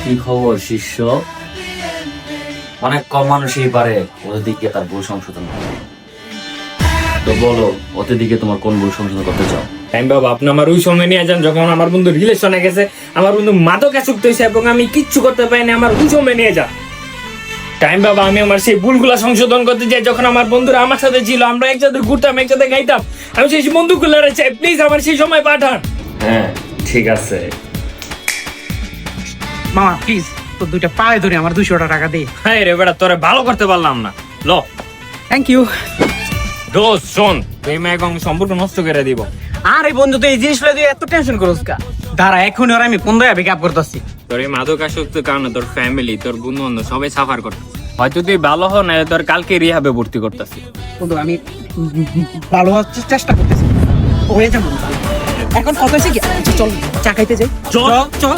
কি খবর শিষ্য? অনেক কম মানুষই পারে ওদের দিকে তার ভুল সংশোধন করতে। তো বলো, ওদের দিকে তোমার কোন ভুল সংশোধন করতে চাও? টাইম বাবা, আপনি আমার ওই সময় নিয়ে যান যখন আমার বন্ধু রিলেশনে গেছে, আমার বন্ধু মাদকাসক্ত হয়েছে এবং আমি কিচ্ছু করতে পারিনি। আমার ওই সময় নিয়ে যান টাইম বাবা। আমি আমার সেই ভুলগুলা সংশোধন করতে চাই। যখন আমার বন্ধুরা আমার সাথে ছিল, আমরা একসাথে ঘুরতাম, একসাথে গাইতাম, আমি সেই বন্ধুগুলো চাই। প্লিজ আমার সেই সময় পাঠান। হ্যাঁ ঠিক আছে। মামা প্লিজ তোর দুইটা পায়ে ধরে আমার 200 টাকা দে। হ্যাঁ রে বেটা, তোরে ভালো করতে পারলাম না। ল থ্যাংক ইউ। দোস্ত শোন, তুই মেয়ে সম্পর্ক নষ্ট করে দিব। আরে বন্ধু তো এই জিনিসগুলো তুই এত টেনশন করছিস কা? দাঁড়া এখন ওর আমি 15 পিক আপ করতেছি। তোর এই মাদকাসক্তের কারণে তোর ফ্যামিলি, তোর বন্ধু বান্ধব সবাই সাফার করতে। হয়তো তুই ভালো হ না, তোর কালকে রিহাবে ভর্তি করতেছি। বন্ধু আমি ভালো হওয়ার চেষ্টা করতেছি, হয়ে যাবো। এখন কথা হচ্ছে কি, চল চা খাইতে যাই। চল চল।